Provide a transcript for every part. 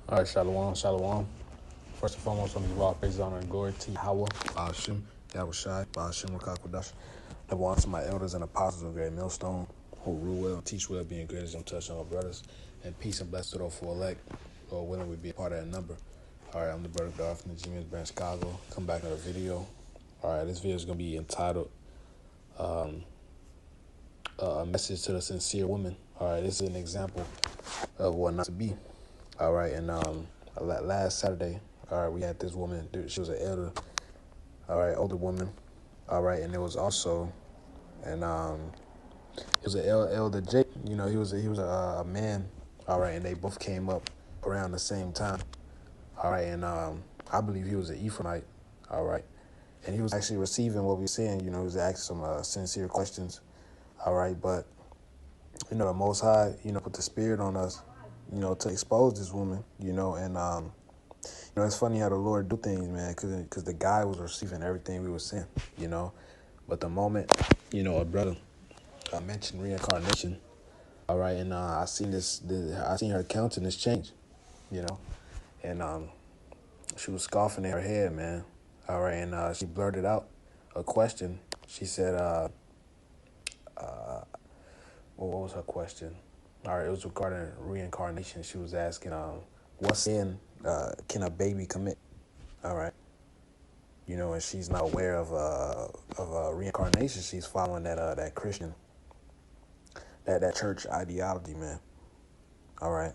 All right, Shalom, Shalom. First and foremost, on these raw praises, honor, and glory to Yahweh, Ba'ashim, Yahushai, Ba'ashim, Rakakwadash. Number one, to my elders and apostles of Great Millstone, who rule well and teach well, being great as them touch on our brothers, and peace and blessed to those for elect. Lord willing, we be a part of that number. All right, I'm the brother Darth from the G-Men's Brand Chicago. Come back with a video. All right, this video is going to be entitled A Message to the Sincere Woman. All right, this is an example of what not to be. All right, and last Saturday, all right, we had this woman. She was an elder, all right, older woman, all right, and it was also, and it was an elder Jake. You know, he was a man, all right, and they both came up around the same time, all right, and I believe he was an Ephraimite, all right, and he was actually receiving what we were saying. You know, he was asking some sincere questions, all right, but you know, the Most High, you know, put the Spirit on us, you know, to expose this woman, you know, and you know, it's funny how the Lord do things, man, because the guy was receiving everything we were saying, you know, but the moment, you know, a brother mentioned reincarnation, all right, and I seen I seen her countenance change, you know, and she was scoffing in her head, man, all right, and she blurted out a question. She said, what was her question? All right, it was regarding reincarnation. She was asking, what sin can a baby commit? All right. You know, and she's not aware of reincarnation. She's following that Christian, that church ideology, man. All right.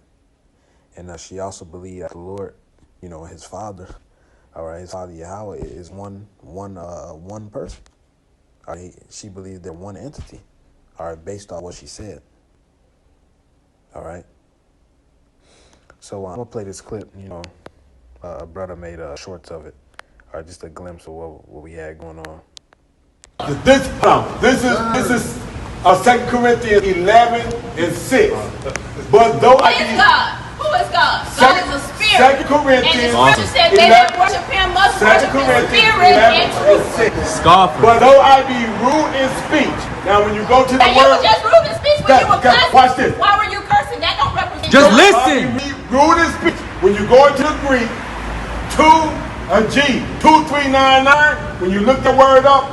And she also believed that the Lord, you know, his father, all right, his father Yahweh is one person. All right. She believed they're one entity, all right, based on what she said. All right. So I'm going to play this clip, you know. A brother made shorts of it. All right, just a glimpse of what we had going on. This is 2 Corinthians 11 and 6. But though Who is God? Who is God? God is a spirit. 2 Corinthians And the scripture said they that worship him must worship in spirit and truth. Scoffer. But though I be rude in speech. Now when you go to the And you word, were just rude in speech when you were cursing. watch this. Why were you cursing? That don't represent Just God. listen. Rude in speech. When you go into the Greek, 2399, when you look the word up,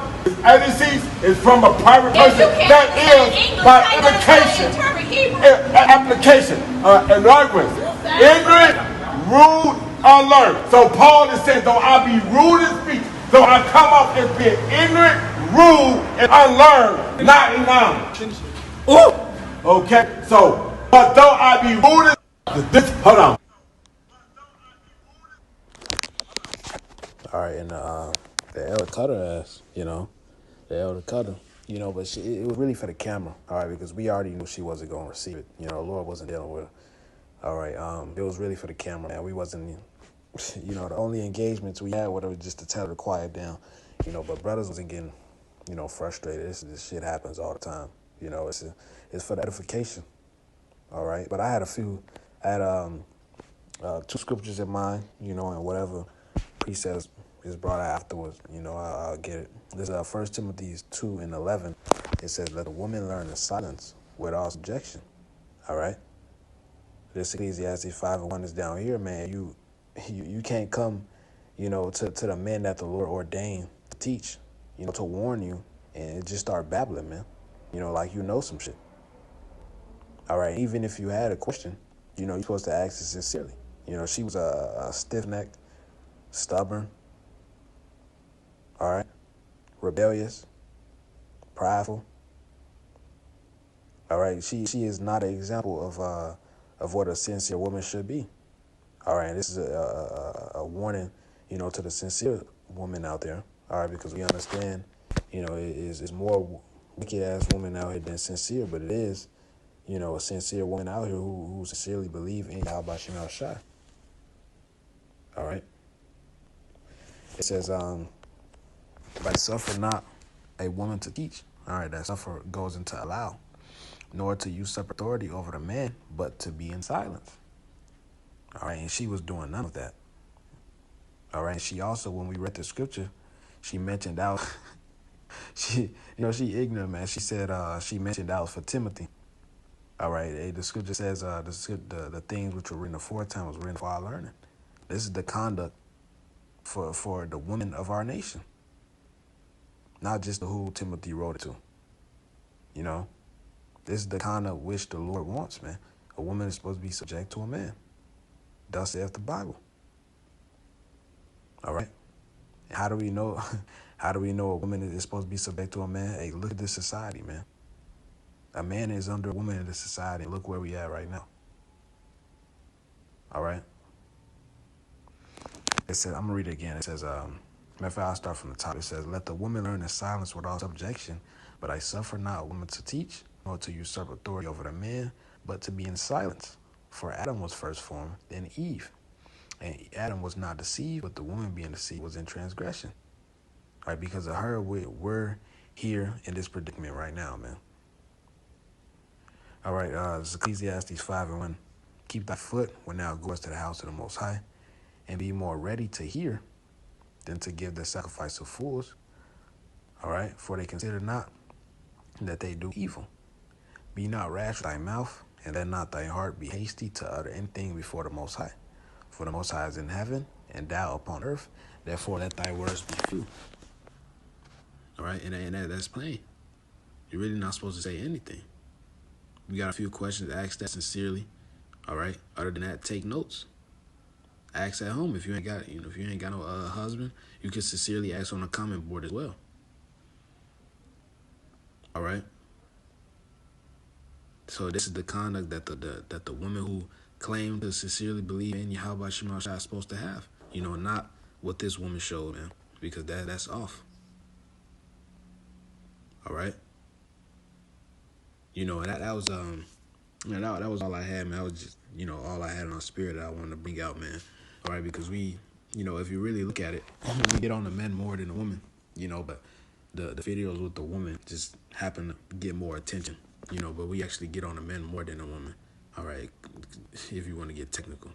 Eddices is from a private person. That is by implication, application, and language. Ignorant, rude, alert. So Paul is saying, though I be rude in speech, though I come up as being ignorant, rude, and unlearned, not in knowledge. Ooh. Okay, so, but though I be rude in this, hold on. All right, and the elder cut her ass, you know. The elder cut her, you know, but it was really for the camera, all right, because we already knew she wasn't going to receive it. You know, the Lord wasn't dealing with her. All right, it was really for the camera, man. We wasn't, you know, the only engagements we had with her was just to tell her to quiet down, you know, but brothers wasn't getting, you know, frustrated. This shit happens all the time. You know, it's for the edification, all right? But I had two scriptures in mind, you know, and whatever precepts is brought out afterwards, you know, I'll get it. This is 1 Timothy 2 and 11. It says, let a woman learn in silence with all subjection, all right? This Ecclesiastes 5 and 1 is down here, man. You can't come, you know, to the men that the Lord ordained to teach, you know, to warn you, and just start babbling, man. You know, like you know some shit. All right, even if you had a question, you know, you're supposed to ask it sincerely. You know, she was a stiff-necked, stubborn, all right, rebellious, prideful. All right, she is not an example of what a sincere woman should be. All right, this is a warning, you know, to the sincere woman out there. All right, because we understand, you know, it's more wicked ass woman out here than sincere, but it is, you know, a sincere woman out here who sincerely believe in Yahweh Shem Shai. All right. It says, but suffer not a woman to teach. All right, that suffer goes into allow, nor to usurp authority over the man, but to be in silence. All right, and she was doing none of that. All right, and she also, when we read the scripture, she mentioned out, she ignorant, man. She said she mentioned out for Timothy. All right, the scripture says the things which were written aforetime was written for our learning. This is the conduct for the women of our nation, not just who Timothy wrote it to. You know, this is the conduct which the Lord wants, man. A woman is supposed to be subject to a man. Thus saith the Bible. All right. How do we know? How do we know a woman is supposed to be subject to a man? Hey, look at this society, man. A man is under a woman in this society. Look where we at right now. All right. It says, I'm gonna read it again. It says, matter of fact, I'll start from the top. It says, let the woman learn in silence without subjection, but I suffer not a woman to teach, nor to usurp authority over the man, but to be in silence. For Adam was first formed, then Eve. And Adam was not deceived, but the woman being deceived was in transgression. All right, because of her, we're here in this predicament right now, man. All right, this is Ecclesiastes 5:1. Keep thy foot when thou goest to the house of the Most High, and be more ready to hear than to give the sacrifice of fools. All right, for they consider not that they do evil. Be not rash with thy mouth, and let not thy heart be hasty to utter anything before the Most High. For the Most High is in heaven, and thou upon earth. Therefore let thy words be few. All right, and that's plain. You're really not supposed to say anything. You got a few questions, ask that sincerely. All right. Other than that, take notes. Ask at home if you ain't got, if you ain't got no husband, you can sincerely ask on a comment board as well. All right. So this is the conduct that the women who claim to sincerely believe in Yahweh Shema Shai is supposed to have. Not what this woman showed, man, because that's off. All right. That was that was all I had, man. That was just all I had in my spirit that I wanted to bring out, man. All right, because we, if you really look at it, we get on the men more than the women, but the videos with the woman just happen to get more attention, but we actually get on the men more than the woman. All right, if you want to get technical.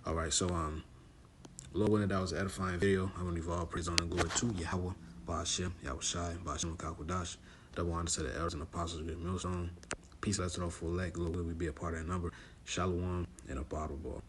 All right, so Lord willing, that was an edifying video. I want to leave all praise on and glory to Yahweh, Ba'ashem, Yahweh Shai, Ba'ashem Kakwadash. Double honor to the elders and apostles of the millstone. Peace, let's all for elect. Lord, will we be a part of that number? Shalom and a bottle ball.